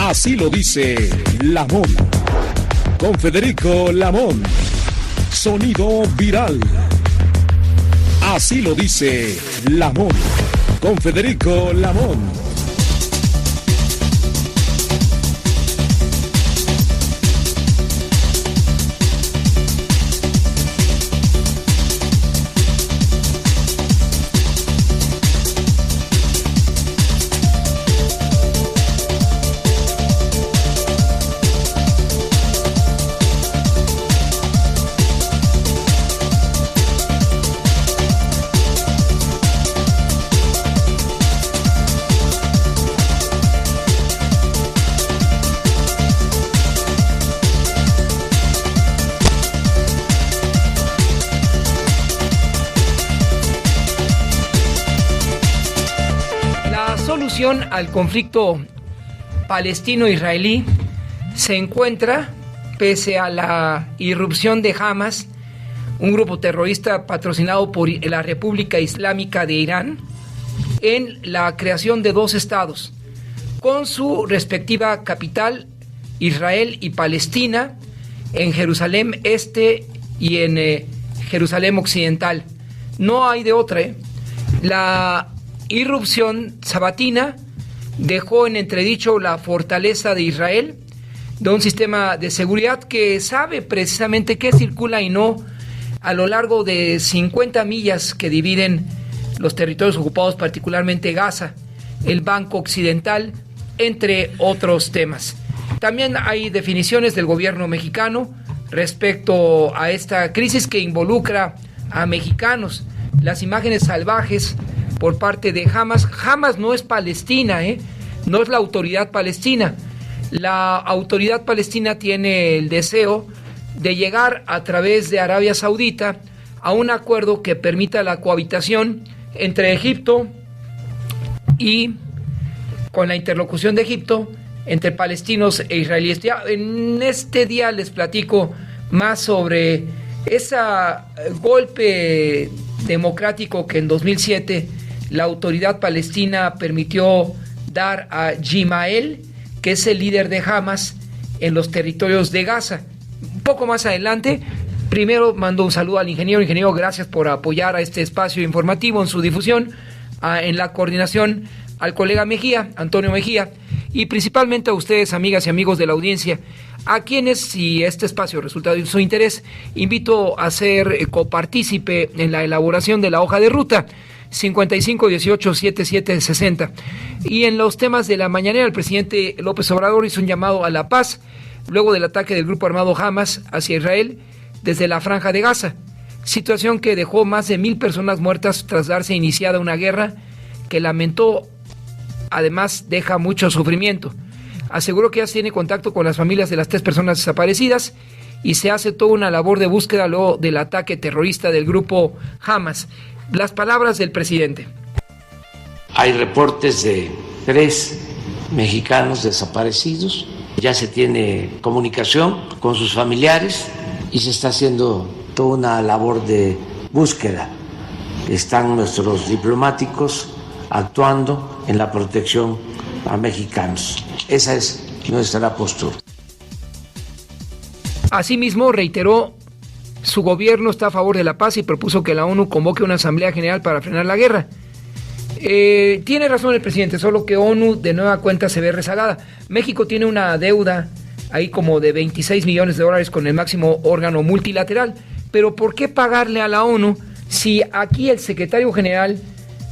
Así lo dice Lamón. Con Federico Lamón. Sonido viral. Así lo dice Lamón. Con Federico Lamón. Al conflicto palestino-israelí se encuentra, pese a la irrupción de Hamas, un grupo terrorista patrocinado por la República Islámica de Irán, en la creación de dos estados, con su respectiva capital, Israel y Palestina, en Jerusalén Este y en Jerusalén Occidental. No hay de otra. La irrupción sabatina dejó en entredicho la fortaleza de Israel, de un sistema de seguridad que sabe precisamente qué circula y no a lo largo de 50 millas que dividen los territorios ocupados, particularmente Gaza, el Banco Occidental, entre otros temas. También hay definiciones del gobierno mexicano respecto a esta crisis que involucra a mexicanos. Las imágenes salvajes por parte de Hamas. Hamas no es Palestina, no es la autoridad palestina. La autoridad palestina tiene el deseo de llegar a través de Arabia Saudita a un acuerdo que permita la cohabitación entre Egipto y, con la interlocución de Egipto, entre palestinos e israelíes. Ya en este día les platico más sobre ese golpe democrático que en 2007 la autoridad palestina permitió dar a Gimael, que es el líder de Hamas en los territorios de Gaza. Un poco más adelante, primero mando un saludo al ingeniero. Ingeniero, gracias por apoyar a este espacio informativo en su difusión, en la coordinación al colega Mejía, Antonio Mejía, y principalmente a ustedes, amigas y amigos de la audiencia, a quienes, si este espacio resulta de su interés, invito a ser copartícipe en la elaboración de la hoja de ruta 5518-7760. Y en los temas de la mañanera, el presidente López Obrador hizo un llamado a la paz luego del ataque del grupo armado Hamas hacia Israel desde la Franja de Gaza, situación que dejó más de 1,000 personas muertas tras darse iniciada una guerra que lamentó, además deja mucho sufrimiento. Aseguró que ya se tiene contacto con las familias de las 3 personas desaparecidas y se hace toda una labor de búsqueda luego del ataque terrorista del grupo Hamas. Las palabras del presidente. Hay reportes de 3 mexicanos desaparecidos, ya se tiene comunicación con sus familiares y se está haciendo toda una labor de búsqueda. Están nuestros diplomáticos actuando en la protección a mexicanos. Esa es nuestra postura. Asimismo, reiteró su gobierno está a favor de la paz y propuso que la ONU convoque una asamblea general para frenar la guerra. Tiene razón el presidente, solo que ONU de nueva cuenta se ve rezagada. México tiene una deuda ahí como de $26 millones con el máximo órgano multilateral, pero ¿por qué pagarle a la ONU si aquí el secretario general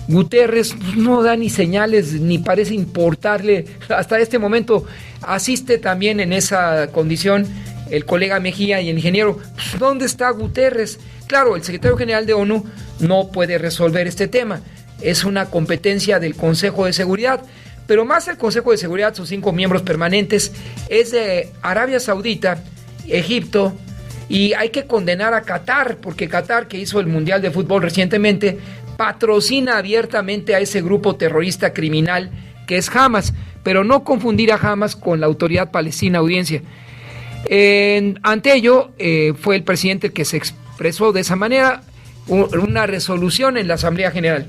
Guterres no da ni señales ni parece importarle? Hasta este momento asiste también en esa condición el colega Mejía y el ingeniero. ¿Dónde está Guterres? Claro, el secretario general de ONU no puede resolver este tema. Es una competencia del Consejo de Seguridad, pero más el Consejo de Seguridad, sus 5 miembros permanentes, es de Arabia Saudita, Egipto, y hay que condenar a Qatar, porque Qatar, que hizo el Mundial de Fútbol recientemente, patrocina abiertamente a ese grupo terrorista criminal que es Hamas, pero no confundir a Hamas con la autoridad palestina, audiencia. Ante ello, fue el presidente que se expresó de esa manera, una resolución en la Asamblea General.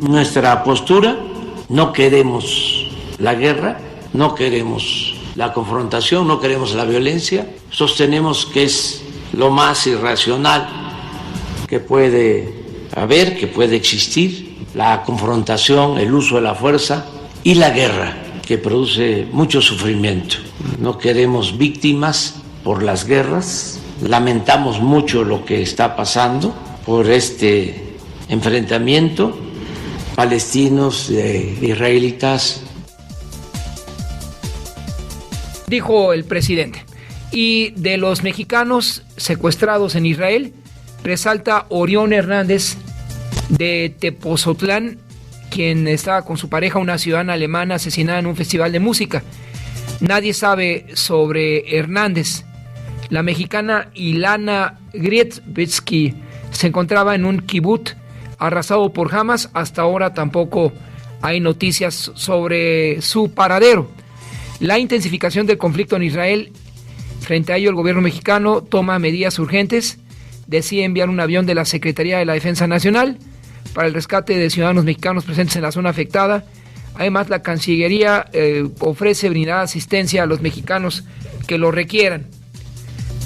Nuestra postura no queremos la guerra, no queremos la confrontación, no queremos la violencia. Sostenemos que es lo más irracional que puede haber, que puede existir, la confrontación, el uso de la fuerza y la guerra, que produce mucho sufrimiento. No queremos víctimas por las guerras. Lamentamos mucho lo que está pasando por este enfrentamiento, palestinos, israelitas. Dijo el presidente. Y de los mexicanos secuestrados en Israel, resalta Orión Hernández de Tepozotlán, quien estaba con su pareja, una ciudadana alemana asesinada en un festival de música. Nadie sabe sobre Hernández. La mexicana Ilana Grietzky se encontraba en un kibutz arrasado por Hamas. Hasta ahora tampoco hay noticias sobre su paradero. La intensificación del conflicto en Israel, frente a ello el gobierno mexicano toma medidas urgentes. Decide enviar un avión de la Secretaría de la Defensa Nacional para el rescate de ciudadanos mexicanos presentes en la zona afectada. Además, la Cancillería ofrece brindar asistencia a los mexicanos que lo requieran.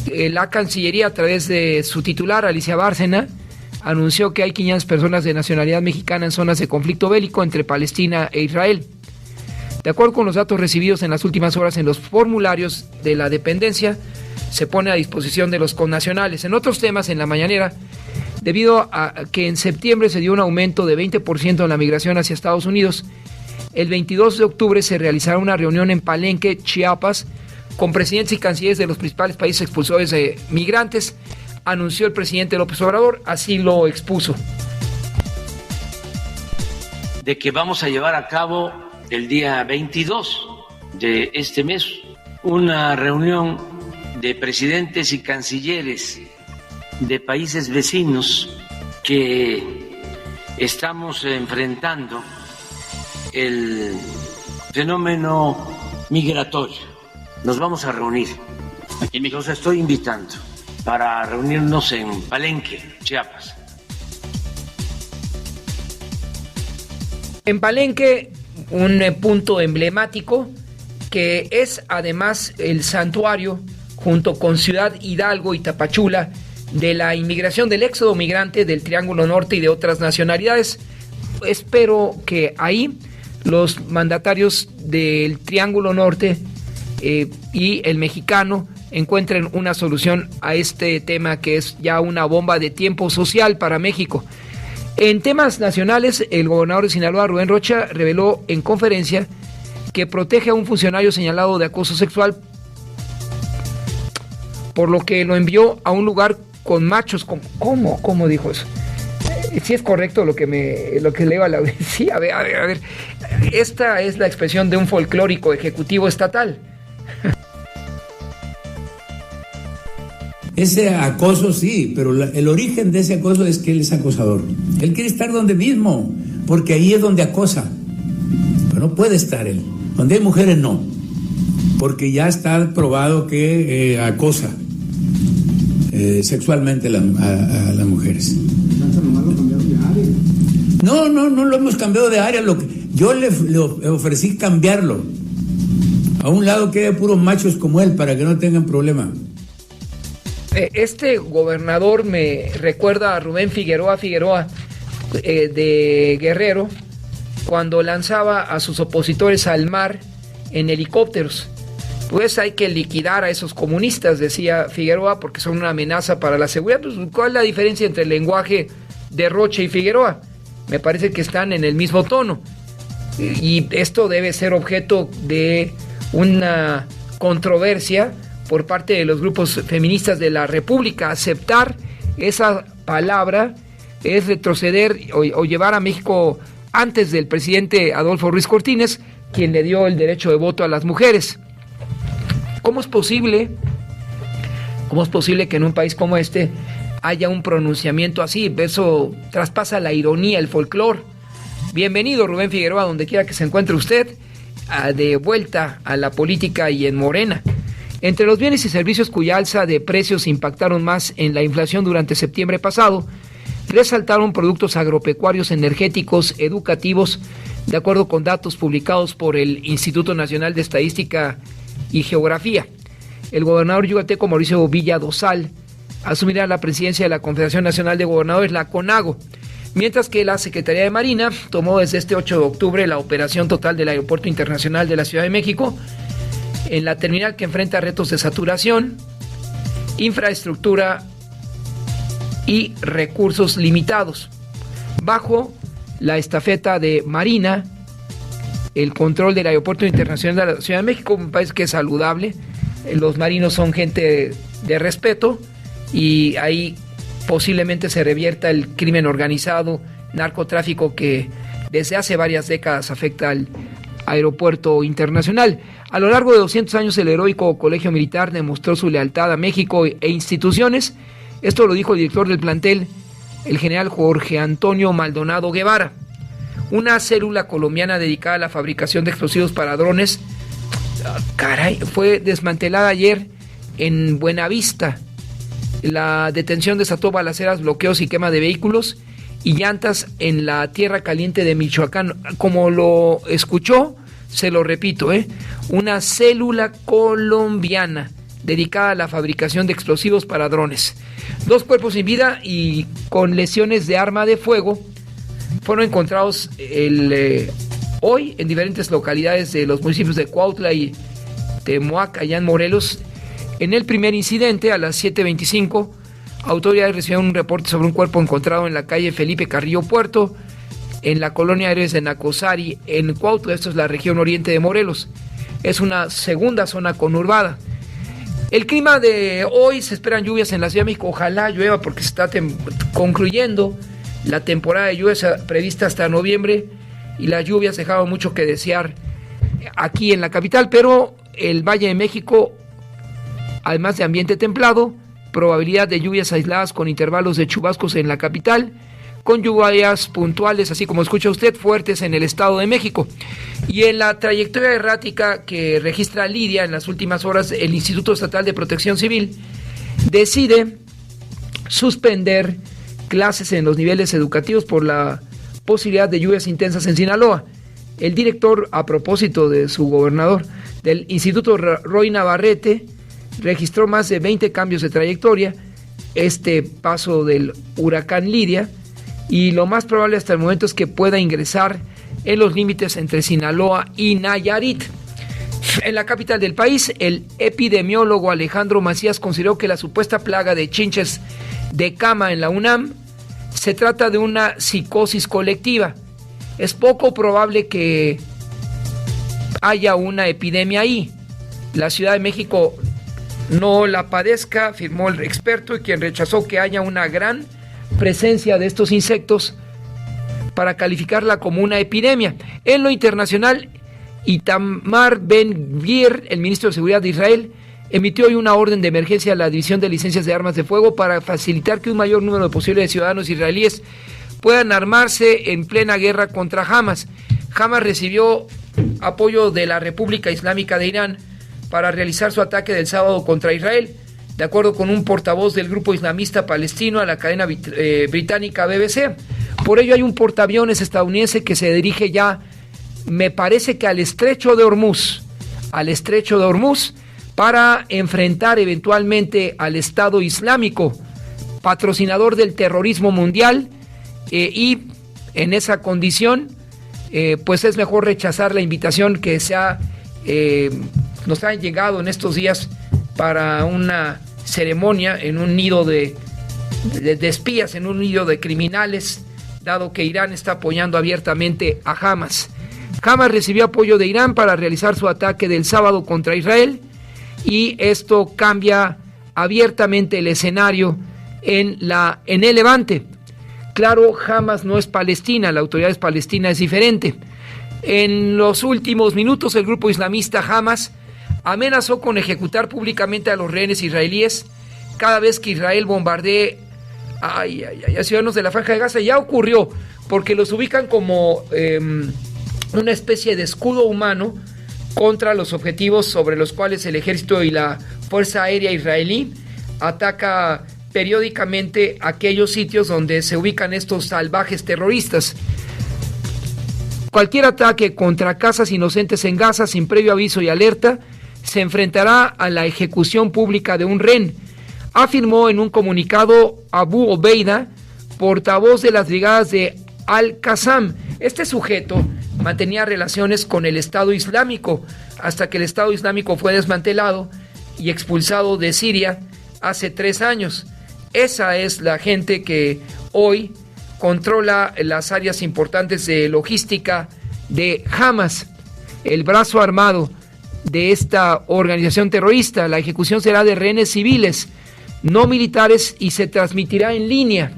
La Cancillería, a través de su titular, Alicia Bárcena, anunció que hay 500 personas de nacionalidad mexicana en zonas de conflicto bélico entre Palestina e Israel. De acuerdo con los datos recibidos en las últimas horas en los formularios de la dependencia, se pone a disposición de los connacionales. En otros temas, en la mañanera, debido a que en septiembre se dio un aumento de 20% en la migración hacia Estados Unidos, el 22 de octubre se realizará una reunión en Palenque, Chiapas, con presidentes y cancilleres de los principales países expulsores de migrantes, anunció el presidente López Obrador, así lo expuso. De que vamos a llevar a cabo el día 22 de este mes una reunión de presidentes y cancilleres de países vecinos que estamos enfrentando el fenómeno migratorio. Nos vamos a reunir. Los estoy invitando para reunirnos en Palenque, Chiapas. En Palenque, un punto emblemático que es además el santuario, junto con Ciudad Hidalgo y Tapachula, de la inmigración, del éxodo migrante del Triángulo Norte y de otras nacionalidades. Espero que ahí los mandatarios del Triángulo Norte y el mexicano encuentren una solución a este tema que es ya una bomba de tiempo social para México. En temas nacionales, el gobernador de Sinaloa, Rubén Rocha, reveló en conferencia que protege a un funcionario señalado de acoso sexual, por lo que lo envió a un lugar con machos. ¿Cómo dijo eso? ¿Sí es correcto lo que leo a la vez? Sí, a ver. Esta es la expresión de un folclórico ejecutivo estatal. Ese acoso sí, pero el origen de ese acoso es que él es acosador. Él quiere estar donde mismo, porque ahí es donde acosa. Pero no puede estar él. Donde hay mujeres no, porque ya está probado que acosa sexualmente a las mujeres. No lo hemos cambiado de área. Yo le ofrecí cambiarlo a un lado que haya puros machos como él para que no tengan problema. Este gobernador me recuerda a Rubén Figueroa de Guerrero, cuando lanzaba a sus opositores al mar en helicópteros. Pues hay que liquidar a esos comunistas, decía Figueroa, porque son una amenaza para la seguridad. Pues, ¿cuál es la diferencia entre el lenguaje de Rocha y Figueroa? Me parece que están en el mismo tono. Y esto debe ser objeto de una controversia por parte de los grupos feministas de la República. Aceptar esa palabra es retroceder o llevar a México antes del presidente Adolfo Ruiz Cortines, quien le dio el derecho de voto a las mujeres. ¿Cómo es posible que en un país como este haya un pronunciamiento así? Eso traspasa la ironía, el folclore. Bienvenido, Rubén Figueroa, donde quiera que se encuentre usted, de vuelta a la política y en Morena. Entre los bienes y servicios cuya alza de precios impactaron más en la inflación durante septiembre pasado, resaltaron productos agropecuarios, energéticos, educativos, de acuerdo con datos publicados por el Instituto Nacional de Estadística y Geografía. El gobernador yucateco Mauricio Villa Dosal asumirá la presidencia de la Confederación Nacional de Gobernadores, la CONAGO, mientras que la Secretaría de Marina tomó desde este 8 de octubre la operación total del Aeropuerto Internacional de la Ciudad de México, en la terminal que enfrenta retos de saturación, infraestructura y recursos limitados. Bajo la estafeta de Marina, el control del Aeropuerto Internacional de la Ciudad de México me parece que es saludable. Los marinos son gente de respeto y ahí posiblemente se revierta el crimen organizado, narcotráfico que desde hace varias décadas afecta al aeropuerto internacional. A lo largo de 200 años el heroico Colegio Militar demostró su lealtad a México e instituciones. Esto lo dijo el director del plantel, el general Jorge Antonio Maldonado Guevara. Una célula colombiana dedicada a la fabricación de explosivos para drones, fue desmantelada ayer en Buenavista. La detención desató balaceras, bloqueos y quema de vehículos y llantas en la tierra caliente de Michoacán. Como lo escuchó, se lo repito, una célula colombiana dedicada a la fabricación de explosivos para drones. 2 cuerpos sin vida y con lesiones de arma de fuego fueron encontrados hoy en diferentes localidades de los municipios de Cuautla y Temoac, allá en Morelos. En el primer incidente, a las 7:25, autoridades recibieron un reporte sobre un cuerpo encontrado en la calle Felipe Carrillo Puerto, en la colonia Héroes de Nacosari, en Cuautla. Esto es la región oriente de Morelos. Es una segunda zona conurbada. El clima de hoy, se esperan lluvias en la Ciudad de México. Ojalá llueva porque se está concluyendo la temporada de lluvias prevista hasta noviembre y las lluvias dejaban mucho que desear aquí en la capital, pero el Valle de México, además de ambiente templado, probabilidad de lluvias aisladas con intervalos de chubascos en la capital, con lluvias puntuales, así como escucha usted, fuertes en el Estado de México. Y en la trayectoria errática que registra Lidia en las últimas horas, el Instituto Estatal de Protección Civil decide suspender clases en los niveles educativos por la posibilidad de lluvias intensas en Sinaloa. El director, a propósito de su gobernador del Instituto, Roy Navarrete, registró más de 20 cambios de trayectoria, este paso del huracán Lidia, y lo más probable hasta el momento es que pueda ingresar en los límites entre Sinaloa y Nayarit. En la capital del país, el epidemiólogo Alejandro Macías consideró que la supuesta plaga de chinches de cama en la UNAM se trata de una psicosis colectiva. Es poco probable que haya una epidemia ahí. La Ciudad de México no la padezca, afirmó el experto, y quien rechazó que haya una gran presencia de estos insectos para calificarla como una epidemia. En lo internacional, Itamar Ben-Gvir, el ministro de Seguridad de Israel, emitió hoy una orden de emergencia a la División de Licencias de Armas de Fuego para facilitar que un mayor número de posibles ciudadanos israelíes puedan armarse en plena guerra contra Hamas. Hamas recibió apoyo de la República Islámica de Irán para realizar su ataque del sábado contra Israel, de acuerdo con un portavoz del grupo islamista palestino a la cadena británica BBC. Por ello hay un portaaviones estadounidense que se dirige ya, me parece que al estrecho de Hormuz, para enfrentar eventualmente al Estado Islámico, patrocinador del terrorismo mundial, y en esa condición, pues es mejor rechazar la invitación que nos ha llegado en estos días para una ceremonia en un nido de espías, en un nido de criminales, dado que Irán está apoyando abiertamente a Hamas. Hamas recibió apoyo de Irán para realizar su ataque del sábado contra Israel, y esto cambia abiertamente el escenario en el Levante. Claro, Hamas no es Palestina, la autoridad palestina es diferente. En los últimos minutos, el grupo islamista Hamas amenazó con ejecutar públicamente a los rehenes israelíes cada vez que Israel bombardee a ciudadanos de la Franja de Gaza. Ya ocurrió, porque los ubican como una especie de escudo humano contra los objetivos sobre los cuales el ejército y la Fuerza Aérea israelí ataca aquellos sitios donde se ubican estos salvajes terroristas. cualquier ataque contra casas inocentes en Gaza sin previo aviso y alerta se enfrentará a la ejecución pública de un rehén, afirmó en un comunicado Abu Obeida, portavoz de las brigadas de Al-Qassam. Este sujeto mantenía relaciones con el Estado Islámico hasta que el Estado Islámico fue desmantelado y expulsado de Siria hace 3 años. Esa es la gente que hoy controla las áreas importantes de logística de Hamas, el brazo armado de esta organización terrorista. La ejecución será de rehenes civiles, no militares, y se transmitirá en línea.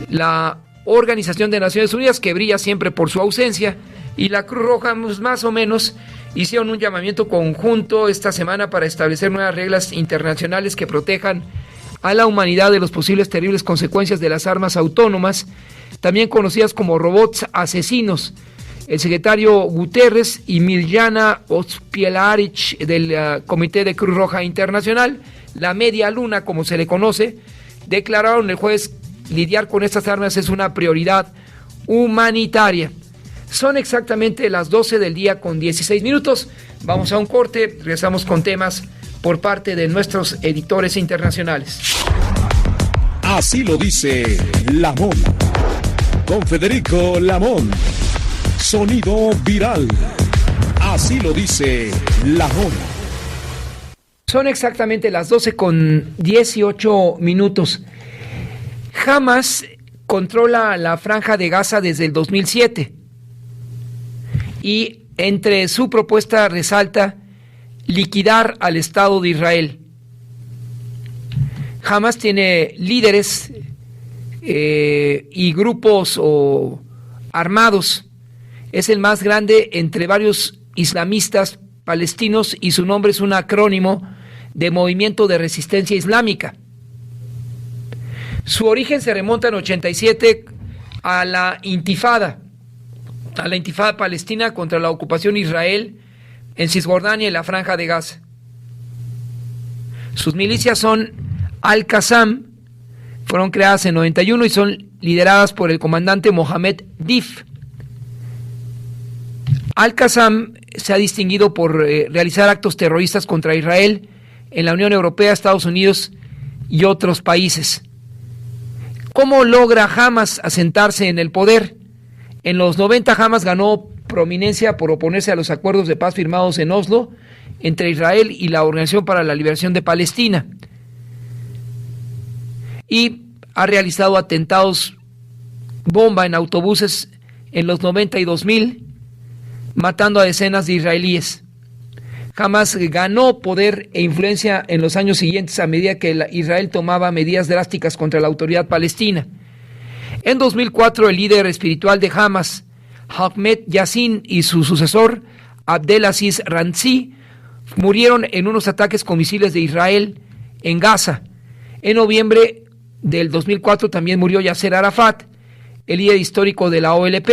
La Organización de Naciones Unidas, que brilla siempre por su ausencia, y la Cruz Roja, más o menos, hicieron un llamamiento conjunto esta semana para establecer nuevas reglas internacionales que protejan a la humanidad de las posibles terribles consecuencias de las armas autónomas, también conocidas como robots asesinos. El secretario Guterres y Mirjana Ospielaric del Comité de Cruz Roja Internacional, la Media Luna como se le conoce, declararon el jueves lidiar con estas armas es una prioridad humanitaria. Son exactamente las 12 del día con 16 minutos. Vamos a un corte, regresamos con temas por parte de nuestros editores internacionales. Así lo dice Lamón. Con Federico Lamón. Sonido viral. Así lo dice Lamón. Son exactamente las 12 con 18 minutos. Hamas controla la Franja de Gaza desde el 2007 y entre su propuesta resalta liquidar al Estado de Israel. Hamas tiene líderes y grupos armados. Es el más grande entre varios islamistas palestinos y su nombre es un acrónimo de Movimiento de Resistencia Islámica. Su origen se remonta en 87 a la intifada palestina contra la ocupación de Israel en Cisjordania y la Franja de Gaza. Sus milicias son Al-Qassam, fueron creadas en 91 y son lideradas por el comandante Mohammed Dif. Al-Qassam se ha distinguido por realizar actos terroristas contra Israel en la Unión Europea, Estados Unidos y otros países. ¿Cómo logra Hamas asentarse en el poder? En los 90 Hamas ganó prominencia por oponerse a los acuerdos de paz firmados en Oslo entre Israel y la Organización para la Liberación de Palestina. Y ha realizado atentados bomba en autobuses en los 90 y 2000, matando a decenas de israelíes. Hamas ganó poder e influencia en los años siguientes a medida que Israel tomaba medidas drásticas contra la autoridad palestina. En 2004, el líder espiritual de Hamas, Ahmed Yassin, y su sucesor, Abdelaziz Ranzi, murieron en unos ataques con misiles de Israel en Gaza. En noviembre del 2004 también murió Yasser Arafat, el líder histórico de la OLP.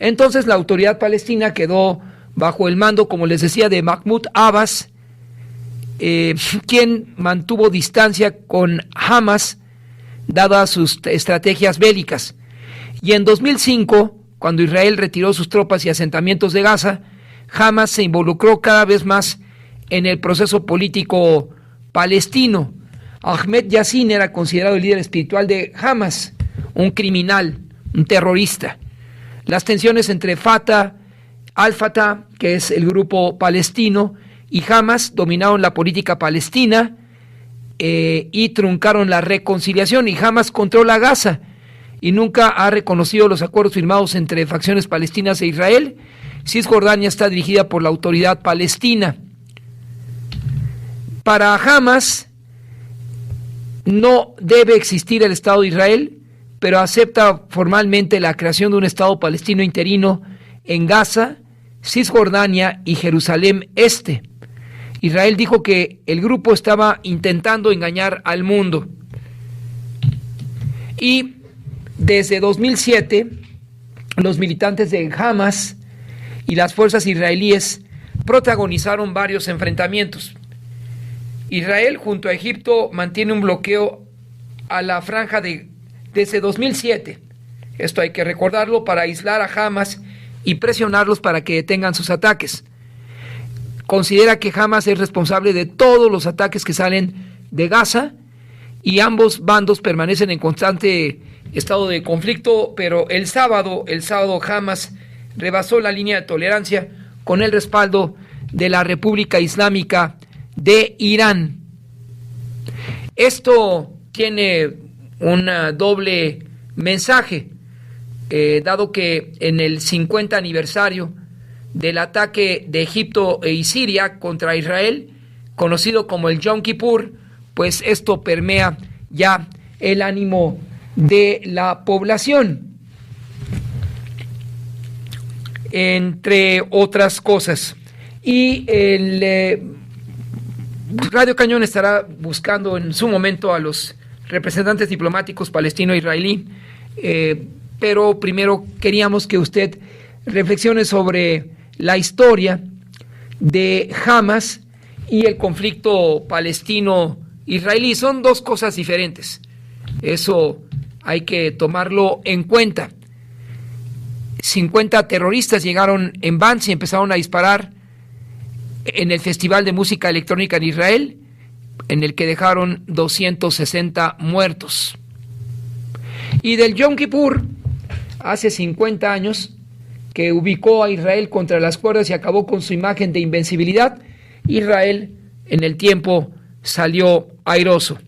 Entonces la autoridad palestina quedó bajo el mando, como les decía, de Mahmoud Abbas, quien mantuvo distancia con Hamas dadas sus estrategias bélicas. Y en 2005, cuando Israel retiró sus tropas y asentamientos de Gaza, Hamas se involucró cada vez más en el proceso político palestino. Ahmed Yassin era considerado el líder espiritual de Hamas, un criminal, un terrorista. Las tensiones entre Al-Fatah, que es el grupo palestino, y Hamas dominaron la política palestina y truncaron la reconciliación, y Hamas controla Gaza y nunca ha reconocido los acuerdos firmados entre facciones palestinas e Israel. Cisjordania está dirigida por la autoridad palestina. Para Hamas no debe existir el Estado de Israel, pero acepta formalmente la creación de un Estado palestino interino en Gaza, Cisjordania y Jerusalén Este. Israel dijo que el grupo estaba intentando engañar al mundo. Y desde 2007, los militantes de Hamas y las fuerzas israelíes protagonizaron varios enfrentamientos. Israel junto a Egipto mantiene un bloqueo a la franja desde 2007, Esto hay que recordarlo, para aislar a Hamas y presionarlos para que detengan sus ataques. Considera que Hamas es responsable de todos los ataques que salen de Gaza y ambos bandos permanecen en constante estado de conflicto, pero el sábado Hamas rebasó la línea de tolerancia con el respaldo de la República Islámica de Irán. Esto tiene un doble mensaje, dado que en el 50 aniversario del ataque de Egipto y Siria contra Israel, conocido como el Yom Kippur, pues esto permea ya el ánimo de la población, entre otras cosas. Y el Radio Cañón estará buscando en su momento a los representantes diplomáticos palestino-israelí, pero primero queríamos que usted reflexione sobre la historia de Hamas y el conflicto palestino-israelí. Son dos cosas diferentes. Eso hay que tomarlo en cuenta. 50 terroristas llegaron en vans y empezaron a disparar en el Festival de Música Electrónica en Israel, en el que dejaron 260 muertos. Y del Yom Kippur, hace 50 años, que ubicó a Israel contra las cuerdas y acabó con su imagen de invencibilidad, Israel en el tiempo salió airoso.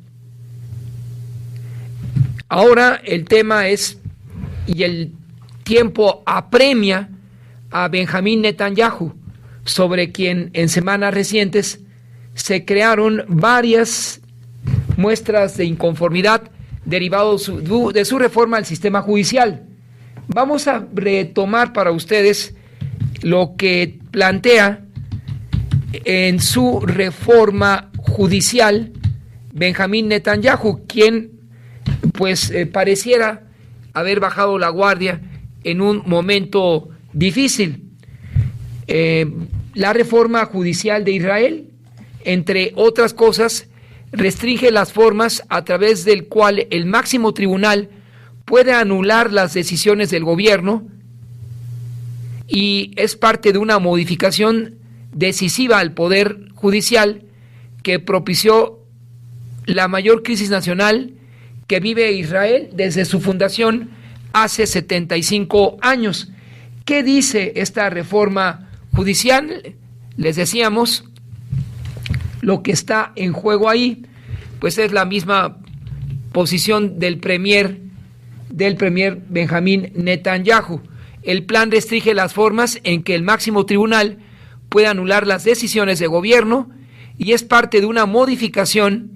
Ahora el tema es, y el tiempo apremia a Benjamín Netanyahu, sobre quien en semanas recientes se crearon varias muestras de inconformidad derivado de su reforma al sistema judicial. Vamos a retomar para ustedes lo que plantea en su reforma judicial Benjamín Netanyahu, quien pues pareciera haber bajado la guardia en un momento difícil. La reforma judicial de Israel, entre otras cosas, restringe las formas a través del cual el máximo tribunal puede anular las decisiones del gobierno, y es parte de una modificación decisiva al poder judicial que propició la mayor crisis nacional que vive Israel desde su fundación hace 75 años. ¿Qué dice esta reforma judicial? Les decíamos, lo que está en juego ahí, pues es la misma posición del premier Benjamín Netanyahu. El plan restringe las formas en que el máximo tribunal puede anular las decisiones de gobierno y es parte de una modificación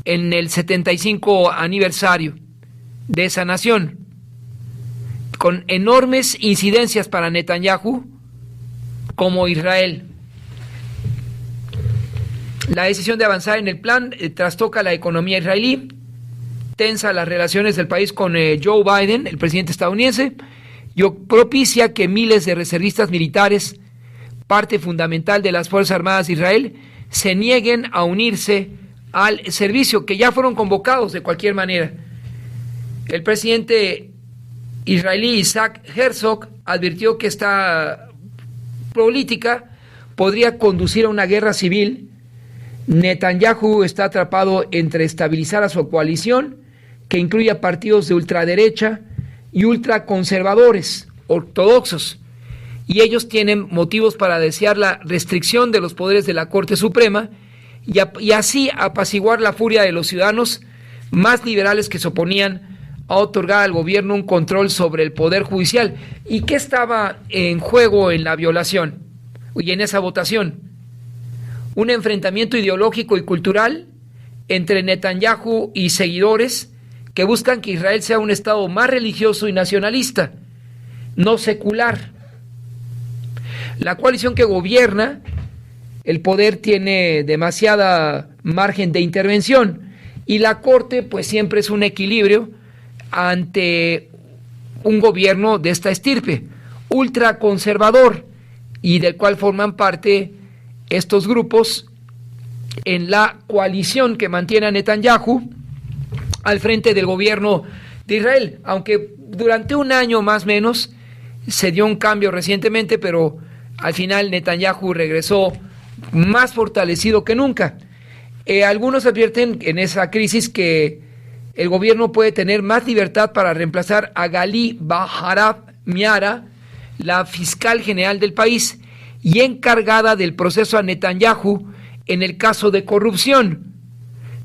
en el 75 aniversario de esa nación, con enormes incidencias para Netanyahu como Israel. La decisión de avanzar en el plan trastoca la economía israelí, tensa las relaciones del país con Joe Biden, el presidente estadounidense, y propicia que miles de reservistas militares, parte fundamental de las Fuerzas Armadas de Israel, se nieguen a unirse al servicio, que ya fueron convocados de cualquier manera. El presidente israelí Isaac Herzog advirtió que esta política podría conducir a una guerra civil. Netanyahu está atrapado entre estabilizar a su coalición, que incluye a partidos de ultraderecha y ultraconservadores ortodoxos, y ellos tienen motivos para desear la restricción de los poderes de la Corte Suprema y así apaciguar la furia de los ciudadanos más liberales que se oponían a otorgar al gobierno un control sobre el poder judicial. ¿Y qué estaba en juego en la violación y en esa votación? Un enfrentamiento ideológico y cultural entre Netanyahu y seguidores que buscan que Israel sea un estado más religioso y nacionalista, no secular. La coalición que gobierna el poder tiene demasiada margen de intervención y la Corte pues siempre es un equilibrio ante un gobierno de esta estirpe, ultraconservador, y del cual forman parte estos grupos en la coalición que mantiene a Netanyahu al frente del gobierno de Israel, aunque durante un año más o menos se dio un cambio recientemente, pero al final Netanyahu regresó más fortalecido que nunca. Algunos advierten en esa crisis que el gobierno puede tener más libertad para reemplazar a Gali Baharab Miara, la fiscal general del país y encargada del proceso a Netanyahu en el caso de corrupción.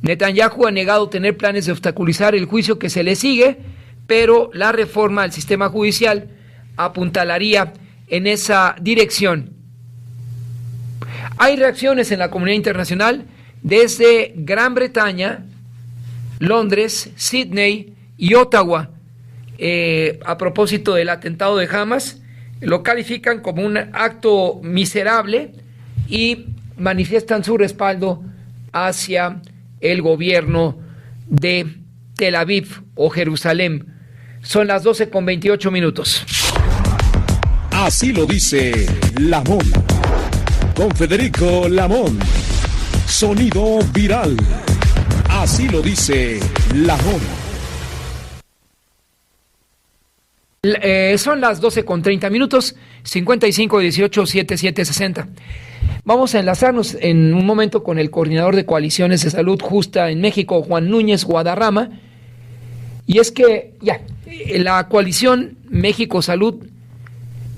Netanyahu ha negado tener planes de obstaculizar el juicio que se le sigue, pero la reforma al sistema judicial apuntalaría en esa dirección. Hay reacciones en la comunidad internacional desde Gran Bretaña, Londres, Sydney y Ottawa. A propósito del atentado de Hamas, lo califican como un acto miserable y manifiestan su respaldo hacia el gobierno de Tel Aviv o Jerusalén. Son las 12:28. Así lo dice Lamón. Con Federico Lamón. Sonido viral. Así lo dice Lamón. Son las 12:30, 5518-7760. Vamos a enlazarnos en un momento con el coordinador de Coaliciones de Salud Justa en México, Juan Núñez Guadarrama. Y es que la coalición México Salud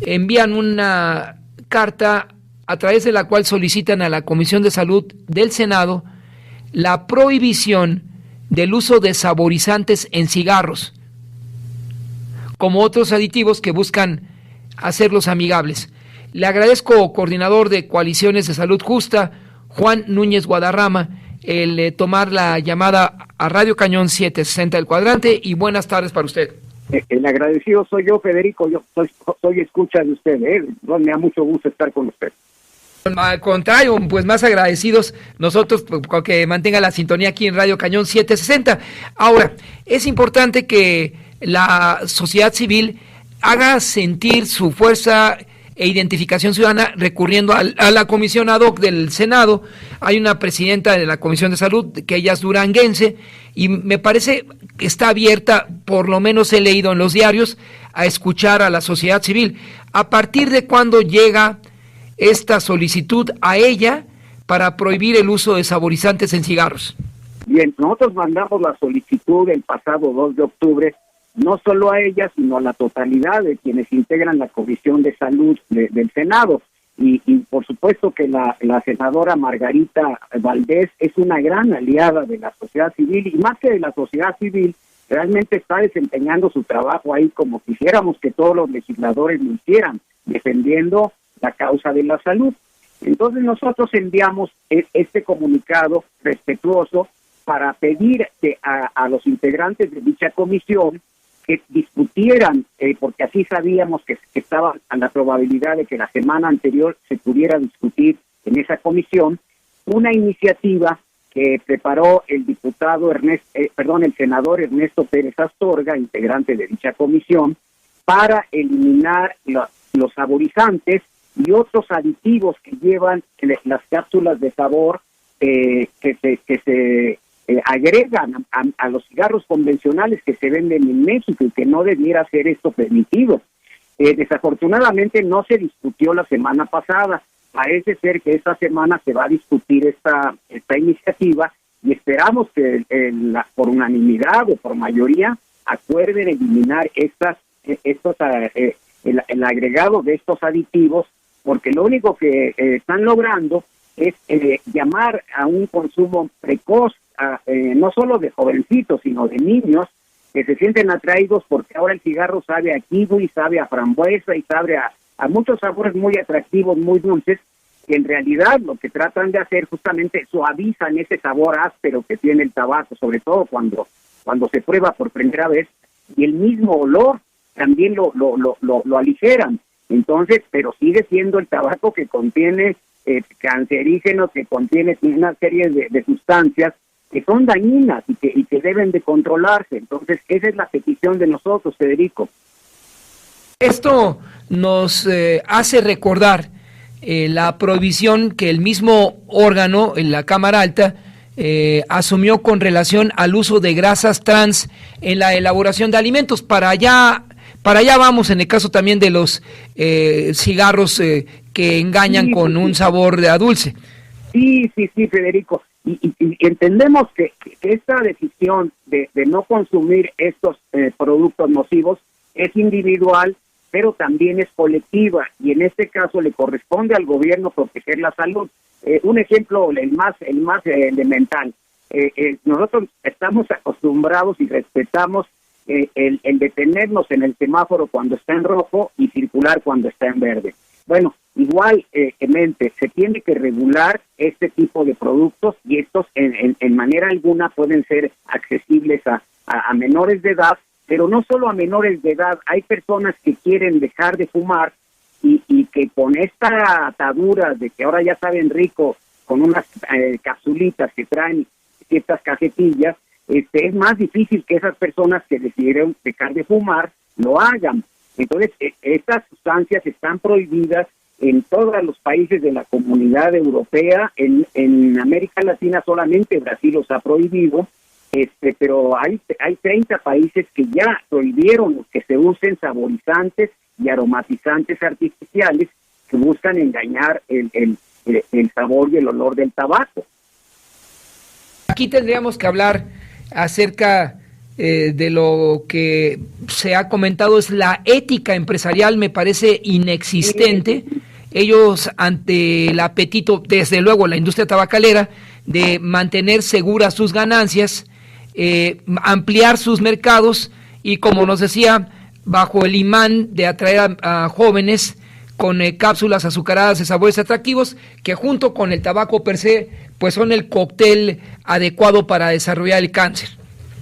envían una carta a través de la cual solicitan a la Comisión de Salud del Senado la prohibición del uso de saborizantes en cigarros, como otros aditivos que buscan hacerlos amigables. Le agradezco, coordinador de Coaliciones de Salud Justa, Juan Núñez Guadarrama, el tomar la llamada a Radio Cañón 760 del Cuadrante, y buenas tardes para usted. El agradecido soy yo, Federico, yo soy escucha de usted, me da mucho gusto estar con usted. Al contrario, pues más agradecidos nosotros porque mantenga la sintonía aquí en Radio Cañón 760. Ahora, es importante que la sociedad civil haga sentir su fuerza e identificación ciudadana recurriendo a la comisión ad hoc del Senado. Hay una presidenta de la Comisión de Salud, que ella es duranguense, y me parece que está abierta, por lo menos he leído en los diarios, a escuchar a la sociedad civil. ¿A partir de cuándo llega esta solicitud a ella para prohibir el uso de saborizantes en cigarros? Bien, nosotros mandamos la solicitud el pasado 2 de octubre, no solo a ella, sino a la totalidad de quienes integran la Comisión de Salud del Senado. Y por supuesto que la senadora Margarita Valdés es una gran aliada de la sociedad civil, y más que de la sociedad civil, realmente está desempeñando su trabajo ahí como quisiéramos que todos los legisladores lo hicieran, defendiendo la causa de la salud. Entonces nosotros enviamos este comunicado respetuoso para pedir a los integrantes de dicha comisión que discutieran, porque así sabíamos que estaba a la probabilidad de que la semana anterior se pudiera discutir en esa comisión, una iniciativa que preparó el senador Ernesto Pérez Astorga, integrante de dicha comisión, para eliminar los saborizantes y otros aditivos que llevan las cápsulas de sabor que se agregan a los cigarros convencionales que se venden en México, y que no debiera ser esto permitido. Desafortunadamente no se discutió la semana pasada. Parece ser que esta semana se va a discutir esta iniciativa, y esperamos que por unanimidad o por mayoría acuerden eliminar el agregado de estos aditivos, porque lo único que están logrando es llamar a un consumo precoz, no solo de jovencitos, sino de niños que se sienten atraídos porque ahora el cigarro sabe a kiwi, sabe a frambuesa y sabe a muchos sabores muy atractivos, muy dulces, que en realidad lo que tratan de hacer justamente suavizan ese sabor áspero que tiene el tabaco, sobre todo cuando se prueba por primera vez, y el mismo olor también lo aligeran. Entonces, pero sigue siendo el tabaco que contiene cancerígenos, que contiene una serie de sustancias que son dañinas y que deben de controlarse. Entonces, esa es la petición de nosotros, Federico. Esto nos hace recordar la prohibición que el mismo órgano, en la Cámara Alta, asumió con relación al uso de grasas trans en la elaboración de alimentos. Para allá vamos en el caso también de los cigarros que engañan con un sabor a dulce. Sí, Federico. Y entendemos que esta decisión de no consumir estos productos nocivos es individual, pero también es colectiva, y en este caso le corresponde al gobierno proteger la salud. Un ejemplo, el más elemental. Nosotros estamos acostumbrados y respetamos el detenernos en el semáforo cuando está en rojo y circular cuando está en verde. Bueno, igualmente se tiene que regular este tipo de productos, y estos en manera alguna pueden ser accesibles a menores de edad, pero no solo a menores de edad. Hay personas que quieren dejar de fumar y que con esta atadura de que ahora ya saben rico con unas capsulitas que traen ciertas cajetillas, es más difícil que esas personas que decidieron dejar de fumar lo hagan. Entonces, estas sustancias están prohibidas en todos los países de la Comunidad Europea. En América Latina solamente Brasil los ha prohibido, pero hay 30 países que ya prohibieron que se usen saborizantes y aromatizantes artificiales que buscan engañar el sabor y el olor del tabaco. Aquí tendríamos que hablar acerca de lo que se ha comentado, es la ética empresarial. Me parece inexistente. Ellos, ante el apetito, desde luego la industria tabacalera, de mantener seguras sus ganancias, ampliar sus mercados, y como nos decía, bajo el imán de atraer a jóvenes con cápsulas azucaradas de sabores atractivos, que junto con el tabaco per se, pues son el cóctel adecuado para desarrollar el cáncer.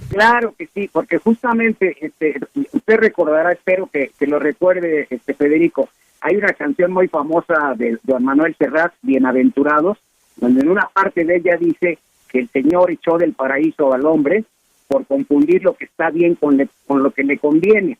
Claro que sí, porque justamente usted recordará, espero que lo recuerde, Federico, hay una canción muy famosa de Juan Manuel Serrat, Bienaventurados, donde en una parte de ella dice que el Señor echó del paraíso al hombre por confundir lo que está bien con lo que le conviene.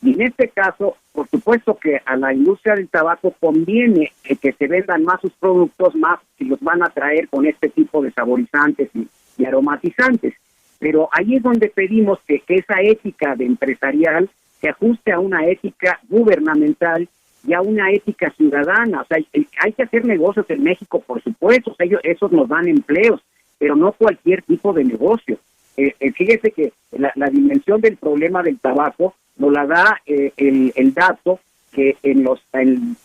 Y en este caso, por supuesto que a la industria del tabaco conviene que se vendan más sus productos, más si los van a traer con este tipo de saborizantes y aromatizantes. Pero ahí es donde pedimos que esa ética de empresarial se ajuste a una ética gubernamental y a una ética ciudadana. O sea, hay que hacer negocios en México, por supuesto, o sea, esos nos dan empleos, pero no cualquier tipo de negocio. Fíjese que la dimensión del problema del tabaco nos la da el dato que en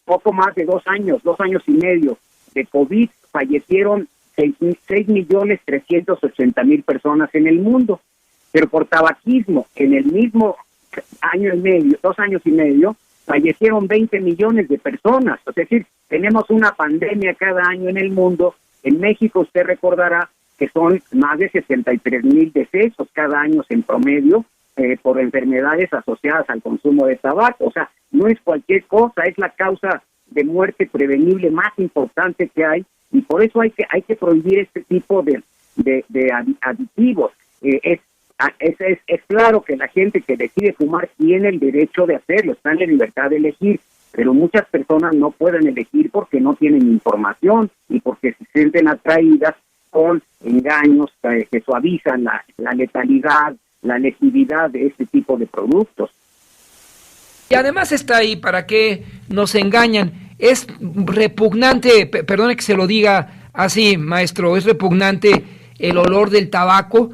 poco más de 2 años y medio de COVID fallecieron 6.380.000 personas en el mundo, pero por tabaquismo en el mismo 2 años y medio fallecieron 20 millones de personas. Es decir, tenemos una pandemia cada año en el mundo. En México usted recordará que son más de 63,000 decesos cada año en promedio por enfermedades asociadas al consumo de tabaco. O sea, no es cualquier cosa, es la causa de muerte prevenible más importante que hay, y por eso hay que prohibir este tipo de aditivos. Es claro que la gente que decide fumar tiene el derecho de hacerlo, está en la libertad de elegir, pero muchas personas no pueden elegir porque no tienen información y porque se sienten atraídas con engaños que suavizan la letalidad, la lesividad de este tipo de productos. Y además está ahí, ¿para qué nos engañan? Es repugnante, perdone que se lo diga así, maestro, es repugnante el olor del tabaco,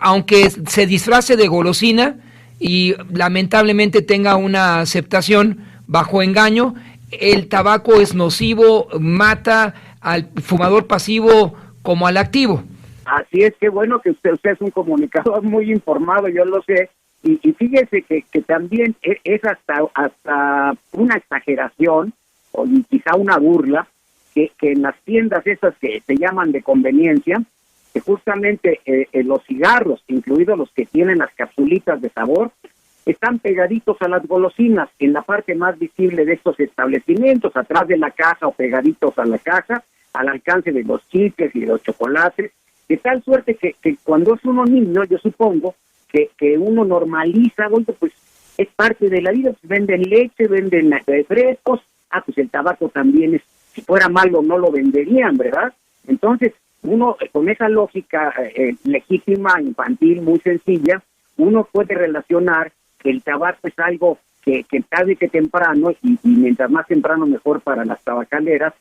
aunque se disfrace de golosina y lamentablemente tenga una aceptación bajo engaño. El tabaco es nocivo, mata al fumador pasivo como al activo. Así es, que bueno que usted es un comunicador muy informado, yo lo sé, y fíjese que también es hasta una exageración, o quizá una burla, que en las tiendas esas que se llaman de conveniencia, que justamente los cigarros, incluidos los que tienen las capsulitas de sabor, están pegaditos a las golosinas, en la parte más visible de estos establecimientos, atrás de la caja o pegaditos a la caja, al alcance de los chicles y de los chocolates, de tal suerte que cuando es uno niño, yo supongo, que uno normaliza, pues es parte de la vida, pues venden leche, venden refrescos, pues el tabaco también si fuera malo no lo venderían, ¿verdad? Entonces, uno con esa lógica legítima, infantil, muy sencilla, uno puede relacionar que el tabaco es algo que tarde que temprano, y mientras más temprano mejor para las tabacaleras,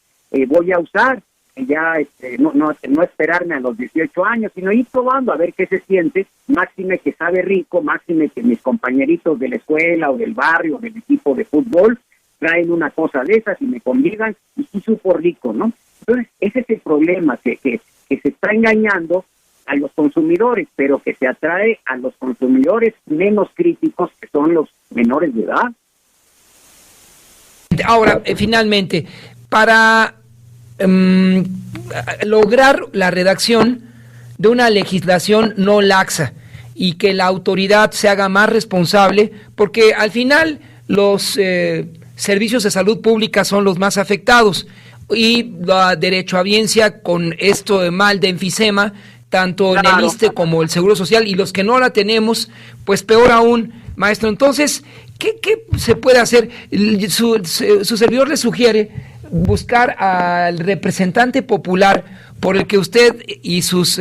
voy a usar, ya no esperarme a los 18 años, sino ir probando a ver qué se siente, máxime que sabe rico, máxime que mis compañeritos de la escuela o del barrio, del equipo de fútbol, traen una cosa de esas y me convidan, y sí supo rico, ¿no? Entonces, ese es el problema, que se está engañando a los consumidores, pero que se atrae a los consumidores menos críticos, que son los menores de edad. Ahora, finalmente, para lograr la redacción de una legislación no laxa y que la autoridad se haga más responsable, porque al final los servicios de salud pública son los más afectados, y la derechohabiencia con esto de mal de enfisema, tanto en el ISSSTE como el Seguro Social, y los que no la tenemos, pues peor aún, maestro. Entonces, ¿qué se puede hacer? Su servidor le sugiere buscar al representante popular por el que usted y sus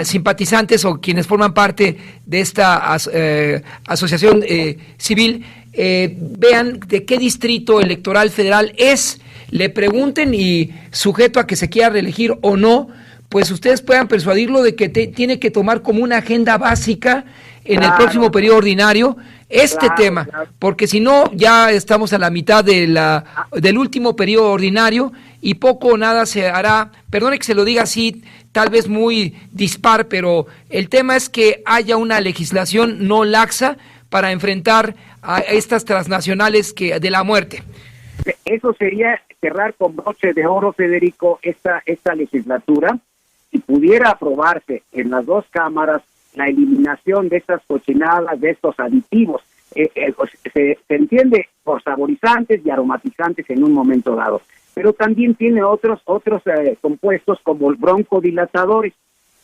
simpatizantes o quienes forman parte de esta asociación civil vean de qué distrito electoral federal es, le pregunten, y sujeto a que se quiera reelegir o no, pues ustedes puedan persuadirlo de que tiene que tomar como una agenda básica en el próximo periodo ordinario tema, porque si no ya estamos a la mitad del último periodo ordinario y poco o nada se hará. Perdone que se lo diga así, tal vez muy dispar, pero el tema es que haya una legislación no laxa para enfrentar a estas transnacionales de la muerte. Eso sería cerrar con broche de oro, Federico, esta legislatura. Si pudiera aprobarse en las dos cámaras la eliminación de estas cochinadas, de estos aditivos, se entiende por saborizantes y aromatizantes en un momento dado, pero también tiene otros compuestos como el broncodilatadores,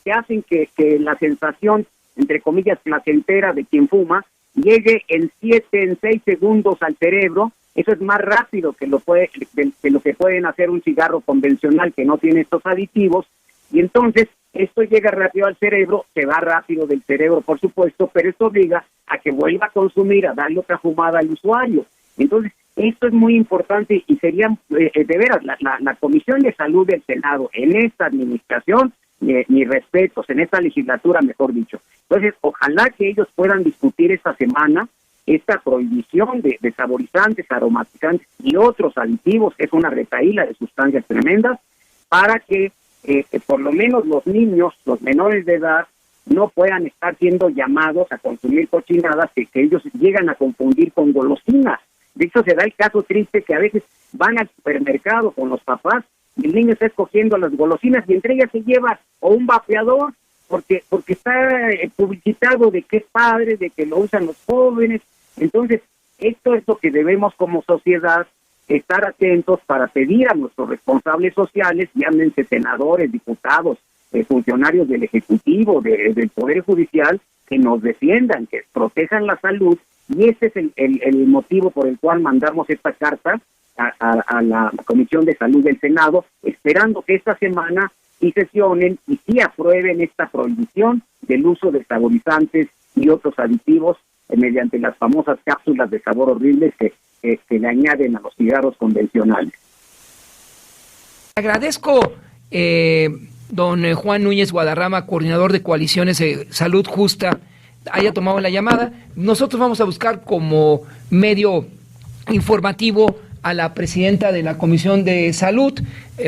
que hacen que la sensación, entre comillas, placentera de quien fuma, llegue en 6 segundos al cerebro. Eso es más rápido que lo que pueden hacer un cigarro convencional que no tiene estos aditivos, y entonces esto llega rápido al cerebro, se va rápido del cerebro, por supuesto, pero esto obliga a que vuelva a consumir, a darle otra fumada al usuario. Entonces, esto es muy importante, y sería, de veras, la Comisión de Salud del Senado, en esta administración, mis respetos, en esta legislatura, mejor dicho. Entonces, ojalá que ellos puedan discutir esta semana esta prohibición de saborizantes, aromatizantes y otros aditivos, que es una retahíla de sustancias tremendas, para que por lo menos los niños, los menores de edad, no puedan estar siendo llamados a consumir cochinadas que ellos llegan a confundir con golosinas. De hecho, se da el caso triste que a veces van al supermercado con los papás y el niño está escogiendo las golosinas y entre ellas se lleva o un vapeador porque está publicitado de que es padre, de que lo usan los jóvenes. Entonces, esto es lo que debemos como sociedad estar atentos para pedir a nuestros responsables sociales, llámense senadores, diputados, funcionarios del Ejecutivo, del Poder Judicial, que nos defiendan, que protejan la salud, y ese es el motivo por el cual mandamos esta carta a la Comisión de Salud del Senado, esperando que esta semana sí sesionen y sí aprueben esta prohibición del uso de saborizantes y otros aditivos mediante las famosas cápsulas de sabor horribles que le añaden a los cigarros convencionales. Agradezco, don Juan Núñez Guadarrama, coordinador de Coaliciones de Salud Justa, haya tomado la llamada. Nosotros vamos a buscar como medio informativo a la presidenta de la Comisión de Salud,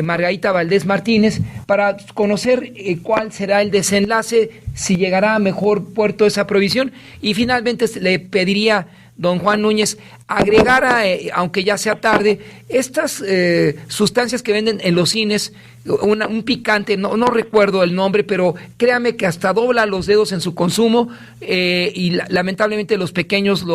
Margarita Valdés Martínez, para conocer cuál será el desenlace, si llegará a mejor puerto esa prohibición, y finalmente le pediría, don Juan Núñez, agregar, aunque ya sea tarde, estas sustancias que venden en los cines, un picante, no recuerdo el nombre, pero créame que hasta dobla los dedos en su consumo, y lamentablemente los pequeños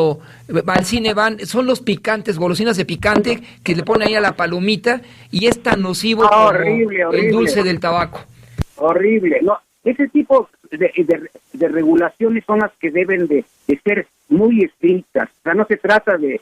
al cine son los picantes, golosinas de picante, que le ponen ahí a la palomita, y es tan nocivo como horrible. El dulce del tabaco. Horrible, no, ese tipo de regulaciones son las que deben de ser muy estrictas. O sea, no se trata de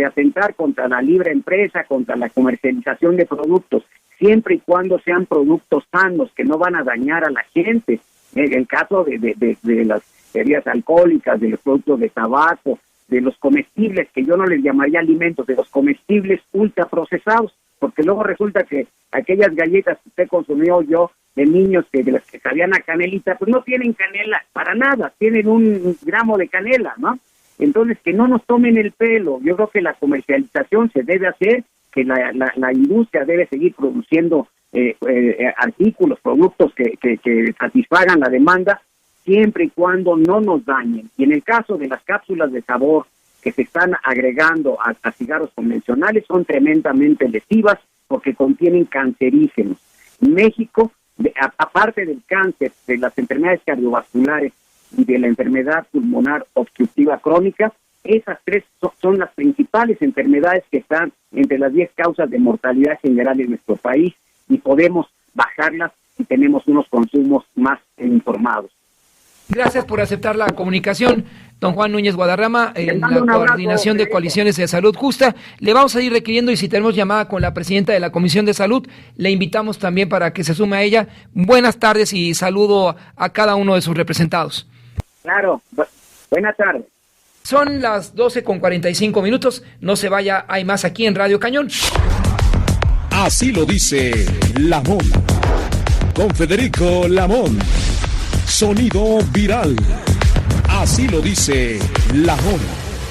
atentar contra la libre empresa, contra la comercialización de productos. siempre y cuando sean productos sanos que no van a dañar a la gente. En el caso de las bebidas alcohólicas, de los productos de tabaco, de los comestibles, que yo no les llamaría alimentos, de los comestibles ultraprocesados, porque luego resulta que aquellas galletas que usted consumió, yo, de niños, de las que sabían a canelita, pues no tienen canela para nada, tienen 1 gramo de canela, ¿no? Entonces, que no nos tomen el pelo. Yo creo que la comercialización se debe hacer, que la industria debe seguir produciendo artículos, productos que satisfagan la demanda, siempre y cuando no nos dañen. Y en el caso de las cápsulas de sabor que se están agregando a cigarros convencionales, son tremendamente lesivas porque contienen cancerígenos. En México, aparte del cáncer, de las enfermedades cardiovasculares y de la enfermedad pulmonar obstructiva crónica, esas 3 son las principales enfermedades que están entre las 10 causas de mortalidad general en nuestro país, y podemos bajarlas si tenemos unos consumos más informados. Gracias por aceptar la comunicación, don Juan Núñez Guadarrama, en la Coordinación de Coaliciones de Salud Justa. Le vamos a ir requiriendo, y si tenemos llamada con la presidenta de la Comisión de Salud, le invitamos también para que se sume a ella. Buenas tardes y saludo a cada uno de sus representados. Claro, buenas tardes. Son las 12:45, no se vaya, hay más aquí en Radio Cañón. Así lo dice Lamón, con Federico Lamón. Sonido viral. Así lo dice Lamón.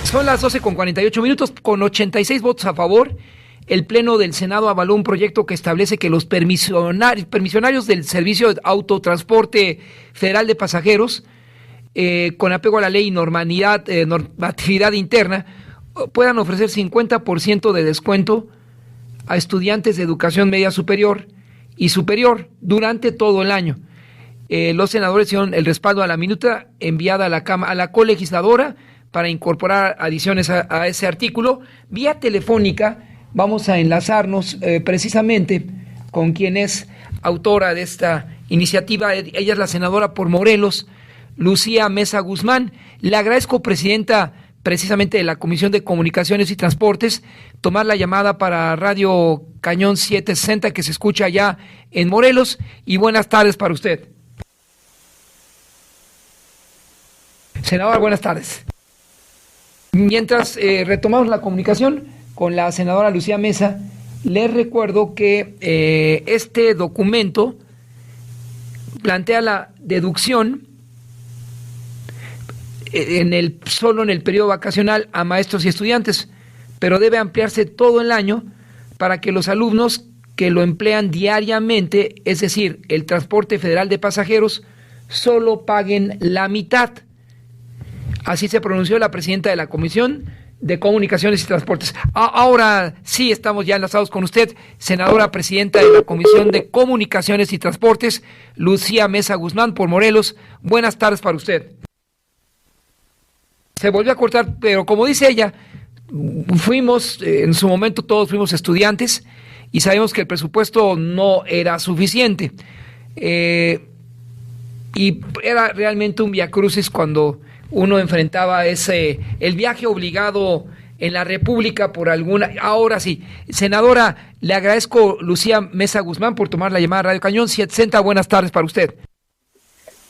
Son las 12:48, con 86 votos a favor. El Pleno del Senado avaló un proyecto que establece que los permisionarios del Servicio de Autotransporte Federal de Pasajeros, con apego a la ley y normatividad interna, puedan ofrecer 50% de descuento a estudiantes de educación media superior y superior durante todo el año. Los senadores dieron el respaldo a la minuta enviada a la colegisladora para incorporar adiciones a ese artículo. Vía telefónica vamos a enlazarnos precisamente con quien es autora de esta iniciativa. Ella es la senadora por Morelos, Lucía Mesa Guzmán. Le agradezco, presidenta, precisamente de la Comisión de Comunicaciones y Transportes, tomar la llamada para Radio Cañón 760, que se escucha allá en Morelos, y buenas tardes para usted. Senadora, buenas tardes. Mientras retomamos la comunicación con la senadora Lucía Mesa, les recuerdo que este documento plantea la deducción solo en el periodo vacacional a maestros y estudiantes, pero debe ampliarse todo el año para que los alumnos que lo emplean diariamente, es decir, el transporte federal de pasajeros, solo paguen la mitad. Así se pronunció la presidenta de la Comisión de Comunicaciones y Transportes. Ahora sí estamos ya enlazados con usted, senadora presidenta de la Comisión de Comunicaciones y Transportes, Lucía Mesa Guzmán por Morelos. Buenas tardes para usted. Se volvió a cortar, pero como dice ella, fuimos, en su momento todos fuimos estudiantes y sabemos que el presupuesto no era suficiente. Y era realmente un viacrucis cuando uno enfrentaba el viaje obligado en la República por alguna. Ahora sí, senadora, le agradezco, Lucía Mesa Guzmán, por tomar la llamada a Radio Cañón 760. Buenas tardes para usted.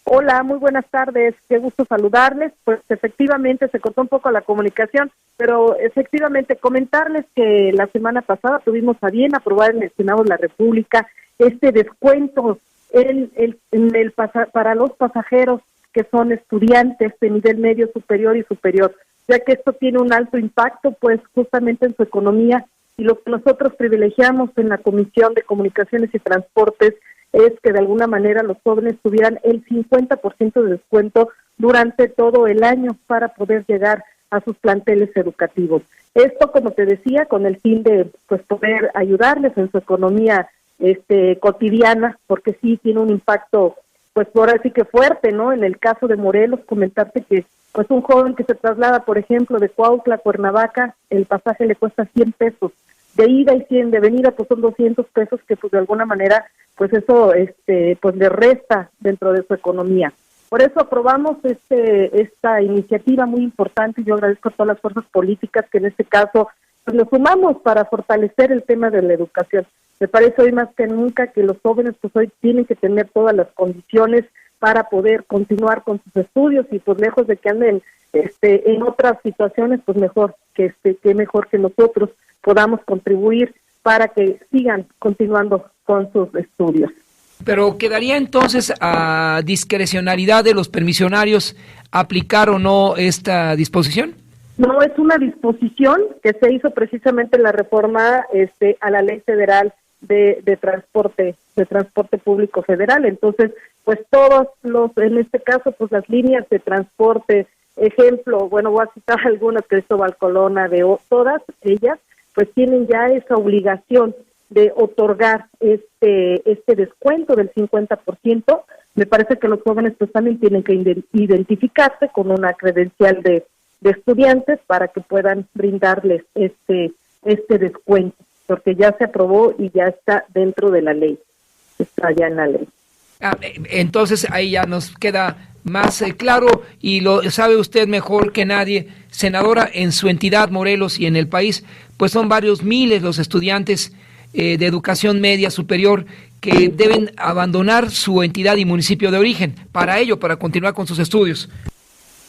Hola, muy buenas tardes, qué gusto saludarles. Pues efectivamente se cortó un poco la comunicación, pero efectivamente comentarles que la semana pasada tuvimos a bien aprobar en el Senado de la República este descuento para los pasajeros que son estudiantes de nivel medio, superior y superior, ya que esto tiene un alto impacto pues justamente en su economía, y lo que nosotros privilegiamos en la Comisión de Comunicaciones y Transportes es que de alguna manera los jóvenes tuvieran el 50% de descuento durante todo el año para poder llegar a sus planteles educativos. Esto, como te decía, con el fin de pues poder ayudarles en su economía cotidiana, porque sí tiene un impacto pues por así que fuerte, ¿no? En el caso de Morelos, comentarte que pues un joven que se traslada, por ejemplo, de Cuautla a Cuernavaca, el pasaje le cuesta 100 pesos, de ida y 100 de venida, pues son 200 pesos que pues de alguna manera pues eso pues le resta dentro de su economía. Por eso aprobamos esta iniciativa muy importante, y yo agradezco a todas las fuerzas políticas que en este caso pues nos sumamos para fortalecer el tema de la educación. Me parece hoy más que nunca que los jóvenes pues hoy tienen que tener todas las condiciones para poder continuar con sus estudios y pues lejos de que anden en otras situaciones, pues mejor que mejor que nosotros podamos contribuir para que sigan continuando con sus estudios. Pero quedaría entonces a discrecionalidad de los permisionarios aplicar o no esta disposición. No, es una disposición que se hizo precisamente en la reforma a la Ley Federal de transporte público federal. Entonces, pues todos en este caso, pues las líneas de transporte, ejemplo, bueno, voy a citar algunas, Cristóbal Colón, todas ellas, pues tienen ya esa obligación de otorgar este descuento del 50%. Me parece que los jóvenes pues también tienen que identificarse con una credencial de estudiantes para que puedan brindarles este descuento, porque ya se aprobó y ya está dentro de la ley, está ya en la ley. Entonces ahí ya nos queda más claro y lo sabe usted mejor que nadie, senadora, en su entidad Morelos y en el país, pues son varios miles los estudiantes de educación media superior que deben abandonar su entidad y municipio de origen para continuar con sus estudios.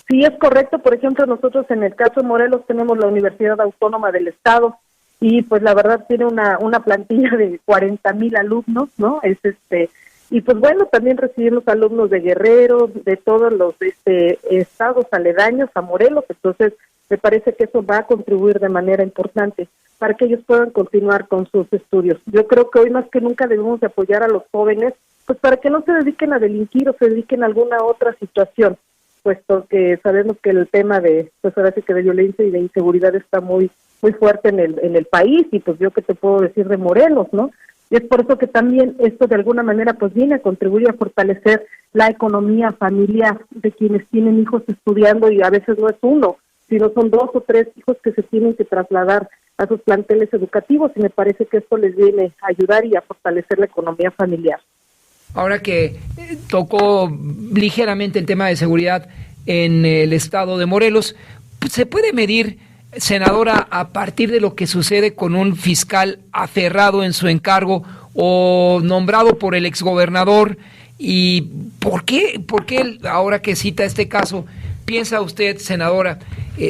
Sí, es correcto. Por ejemplo, nosotros en el caso de Morelos tenemos la Universidad Autónoma del Estado y pues la verdad tiene una plantilla de 40,000 alumnos, ¿no? Y pues bueno, también recibimos alumnos de Guerrero, de todos los estados aledaños a Morelos, entonces me parece que eso va a contribuir de manera importante para que ellos puedan continuar con sus estudios. Yo creo que hoy más que nunca debemos de apoyar a los jóvenes, pues para que no se dediquen a delinquir o se dediquen a alguna otra situación, puesto que sabemos que el tema de violencia y de inseguridad está muy fuerte en el país, y pues yo qué te puedo decir de Morelos, ¿no? Y es por eso que también esto de alguna manera pues viene a contribuir a fortalecer la economía familiar de quienes tienen hijos estudiando, y a veces no es uno, sino son 2 o 3 hijos que se tienen que trasladar a sus planteles educativos, y me parece que esto les viene a ayudar y a fortalecer la economía familiar. Ahora que tocó ligeramente el tema de seguridad en el estado de Morelos, ¿se puede medir, senadora, a partir de lo que sucede con un fiscal aferrado en su encargo o nombrado por el exgobernador? ¿Y por qué ahora que cita este caso, piensa usted, senadora,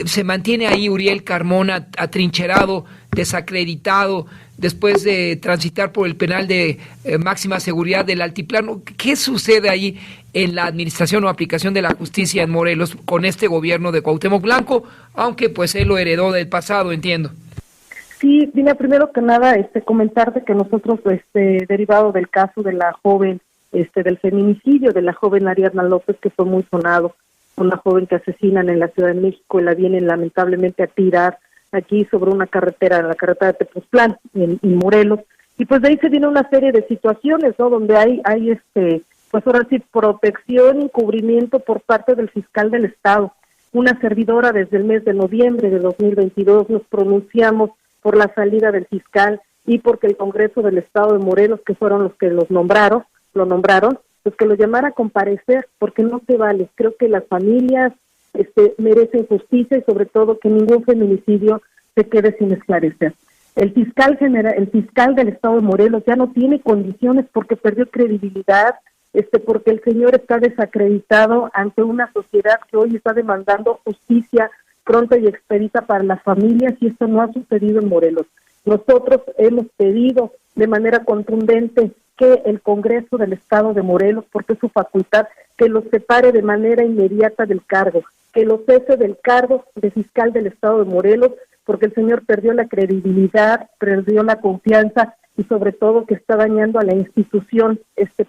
se mantiene ahí Uriel Carmona atrincherado, desacreditado, después de transitar por el penal de máxima seguridad del Altiplano? ¿Qué sucede ahí en la administración o aplicación de la justicia en Morelos con este gobierno de Cuauhtémoc Blanco, aunque pues él lo heredó del pasado, entiendo? Sí, mira, primero que nada, comentarte que nosotros, derivado del caso de la joven, del feminicidio de la joven Ariadna López, que fue muy sonado, una joven que asesinan en la Ciudad de México y la vienen lamentablemente a tirar aquí sobre una carretera, la carretera de Tepoztlán, en Morelos, y pues de ahí se viene una serie de situaciones, ¿no? Donde hay pues ahora sí, protección y encubrimiento por parte del fiscal del Estado. Una servidora desde el mes de noviembre de 2022 nos pronunciamos por la salida del fiscal y porque el Congreso del Estado de Morelos, que fueron los que lo nombraron, pues que lo llamara a comparecer, porque no se vale. Creo que las familias merecen justicia y sobre todo que ningún feminicidio se quede sin esclarecer. El fiscal del Estado de Morelos ya no tiene condiciones porque perdió credibilidad, porque el señor está desacreditado ante una sociedad que hoy está demandando justicia pronta y expedita para las familias, y esto no ha sucedido en Morelos. Nosotros hemos pedido de manera contundente que el Congreso del Estado de Morelos, porque es su facultad, que lo separe de manera inmediata del cargo, que lo cese del cargo de fiscal del Estado de Morelos, porque el señor perdió la credibilidad, perdió la confianza y sobre todo que está dañando a la institución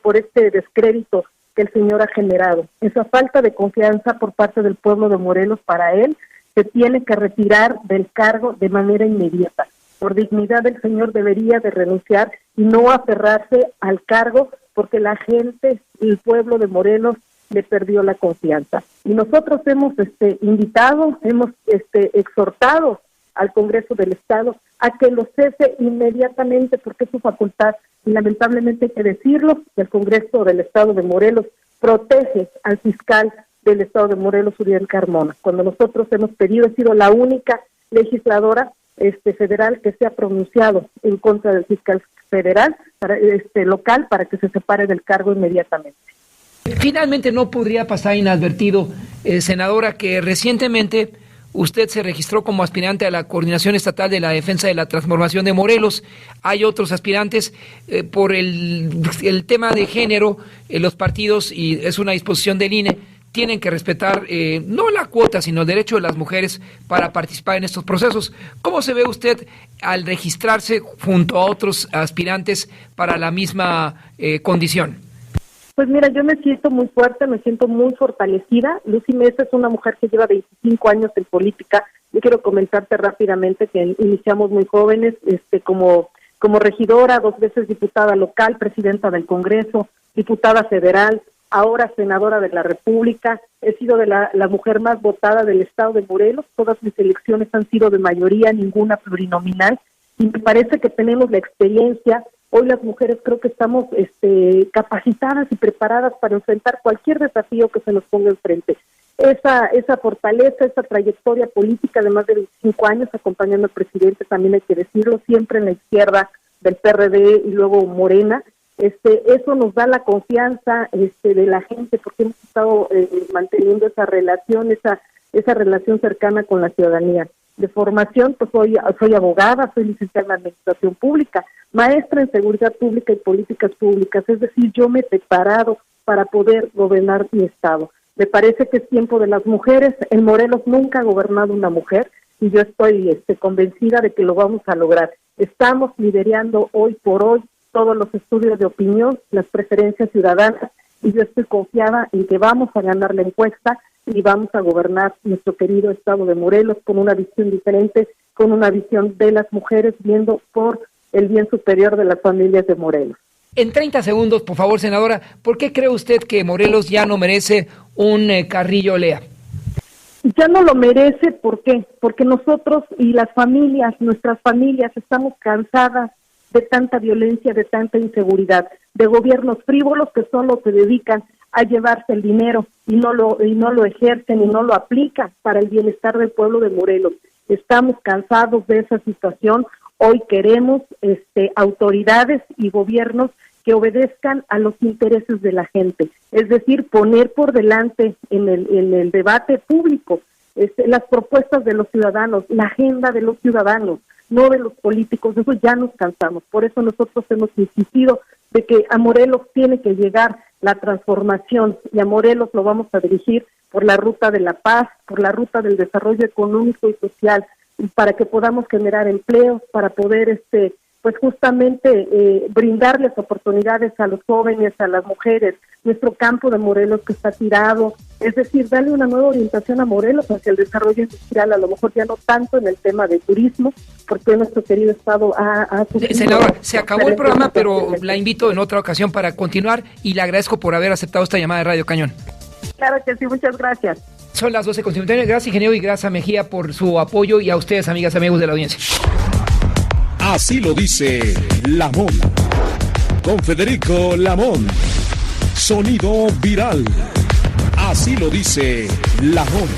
por este descrédito que el señor ha generado. Esa falta de confianza por parte del pueblo de Morelos para él se tiene que retirar del cargo de manera inmediata. Por dignidad del señor debería de renunciar y no aferrarse al cargo, porque la gente, el pueblo de Morelos le perdió la confianza. Y nosotros hemos invitado, hemos exhortado al Congreso del Estado a que lo cese inmediatamente, porque es su facultad, y lamentablemente hay que decirlo, el Congreso del Estado de Morelos protege al fiscal del Estado de Morelos, Uriel Carmona. Cuando nosotros hemos pedido, he sido la única legisladora federal que se ha pronunciado en contra del fiscal federal local para que se separe del cargo inmediatamente. Finalmente, no podría pasar inadvertido, senadora, que recientemente usted se registró como aspirante a la Coordinación Estatal de la Defensa de la Transformación de Morelos. Hay otros aspirantes por el tema de género. Los partidos, y es una disposición del INE, tienen que respetar no la cuota, sino el derecho de las mujeres para participar en estos procesos. ¿Cómo se ve usted al registrarse junto a otros aspirantes para la misma condición? Pues mira, yo me siento muy fuerte, me siento muy fortalecida. Lucy Mesa es una mujer que lleva 25 años en política. Yo quiero comentarte rápidamente que iniciamos muy jóvenes, como regidora, 2 veces diputada local, presidenta del Congreso, diputada federal, ahora senadora de la República. He sido de la mujer más votada del estado de Morelos. Todas mis elecciones han sido de mayoría, ninguna plurinominal. Y me parece que tenemos la experiencia. Hoy las mujeres creo que estamos capacitadas y preparadas para enfrentar cualquier desafío que se nos ponga enfrente. Esa fortaleza, esa trayectoria política de más de 25 años acompañando al presidente, también hay que decirlo, siempre en la izquierda del PRD y luego Morena. Eso nos da la confianza de la gente, porque hemos estado manteniendo esa relación cercana con la ciudadanía. De formación, pues soy abogada, soy licenciada en Administración Pública, maestra en Seguridad Pública y Políticas Públicas, es decir, yo me he preparado para poder gobernar mi estado. Me parece que es tiempo de las mujeres. En Morelos nunca ha gobernado una mujer y yo estoy convencida de que lo vamos a lograr. Estamos liderando hoy por hoy todos los estudios de opinión, las preferencias ciudadanas, y yo estoy confiada en que vamos a ganar la encuesta y vamos a gobernar nuestro querido estado de Morelos con una visión diferente, con una visión de las mujeres, viendo por el bien superior de las familias de Morelos. En 30 segundos, por favor, senadora, ¿por qué cree usted que Morelos ya no merece un Carrillo Lea? Ya no lo merece, ¿por qué? Porque nosotros y las familias, nuestras familias, estamos cansadas de tanta violencia, de tanta inseguridad, de gobiernos frívolos que solo se dedican a llevarse el dinero y no lo ejercen y no lo aplican para el bienestar del pueblo de Morelos. Estamos cansados de esa situación. Hoy queremos autoridades y gobiernos que obedezcan a los intereses de la gente, es decir, poner por delante en el debate público las propuestas de los ciudadanos, la agenda de los ciudadanos, no de los políticos. Eso ya nos cansamos. Por eso nosotros hemos insistido de que a Morelos tiene que llegar la transformación, y a Morelos lo vamos a dirigir por la ruta de la paz, por la ruta del desarrollo económico y social, para que podamos generar empleos, para poder pues justamente brindarles oportunidades a los jóvenes, a las mujeres, nuestro campo de Morelos que está tirado, es decir, darle una nueva orientación a Morelos hacia el desarrollo industrial, a lo mejor ya no tanto en el tema de turismo, porque nuestro querido estado ha Senadora, se acabó el programa, pero la invito en otra ocasión para continuar y le agradezco por haber aceptado esta llamada de Radio Cañón. Claro que sí, muchas gracias. Son las 12:59. Gracias, ingeniero, y gracias a Mejía por su apoyo, y a ustedes, amigas y amigos de la audiencia. Así lo dice Lamón. Con Federico Lamón. Sonido viral. Así lo dice Lamón.